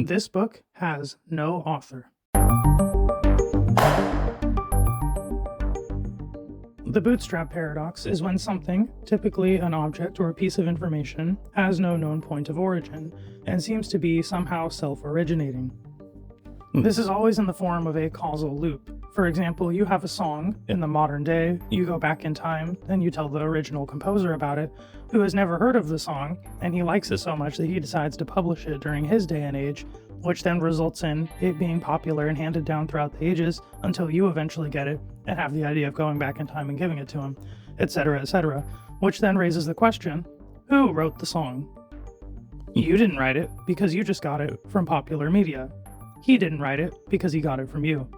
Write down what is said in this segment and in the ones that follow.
This book has no author. The Bootstrap Paradox is when something, typically an object or a piece of information, has no known point of origin, and seems to be somehow self-originating. This is always in the form of a causal loop. For example, you have a song in the modern day, you go back in time, and you tell the original composer about it, who has never heard of the song, and he likes it so much that he decides to publish it during his day and age, which then results in it being popular and handed down throughout the ages until you eventually get it and have the idea of going back in time and giving it to him, etc., which then raises the question, who wrote the song? You didn't write it because you just got it from popular media. He didn't write it because he got it from you.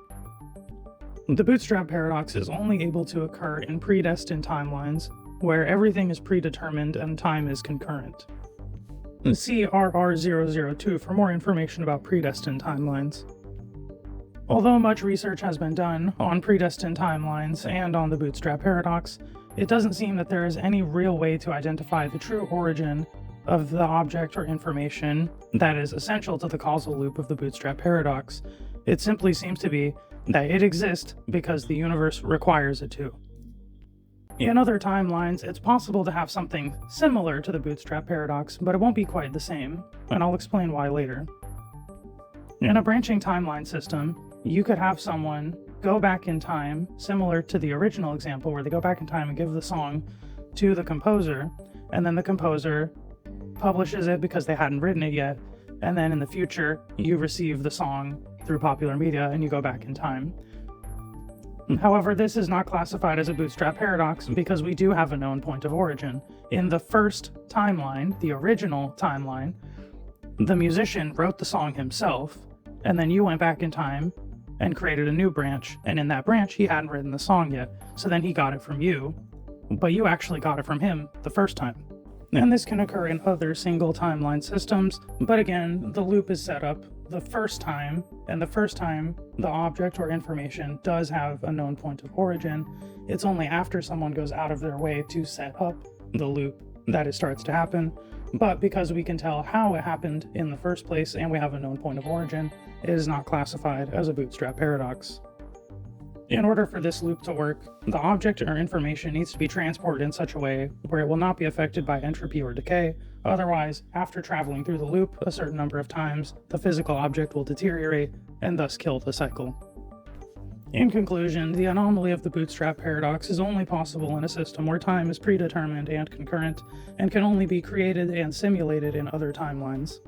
The Bootstrap Paradox is only able to occur in predestined timelines, where everything is predetermined and time is concurrent. See PA002 for more information about predestined timelines. Although much research has been done on predestined timelines and on the Bootstrap Paradox, it doesn't seem that there is any real way to identify the true origin of the object or information that is essential to the causal loop of the Bootstrap Paradox. It simply seems to be that it exists because the universe requires it to. In other timelines, it's possible to have something similar to the Bootstrap Paradox, but it won't be quite the same, and I'll explain why later. In a branching timeline system, you could have someone go back in time, similar to the original example where they go back in time and give the song to the composer, and then the composer publishes it because they hadn't written it yet, and then in the future, you receive the song through popular media and you go back in time. However, this is not classified as a Bootstrap Paradox because we do have a known point of origin. In the first timeline, the original timeline, the musician wrote the song himself, and then you went back in time and created a new branch, and in that branch he hadn't written the song yet, so then he got it from you, but you actually got it from him the first time. And this can occur in other single timeline systems, but again, the loop is set up the first time, and the first time the object or information does have a known point of origin. It's only after someone goes out of their way to set up the loop that it starts to happen, but because we can tell how it happened in the first place and we have a known point of origin, it is not classified as a Bootstrap Paradox. In order for this loop to work, the object or information needs to be transported in such a way where it will not be affected by entropy or decay. Otherwise, after traveling through the loop a certain number of times, the physical object will deteriorate and thus kill the cycle. In conclusion, the anomaly of the Bootstrap Paradox is only possible in a system where time is predetermined and concurrent, and can only be created and simulated in other timelines.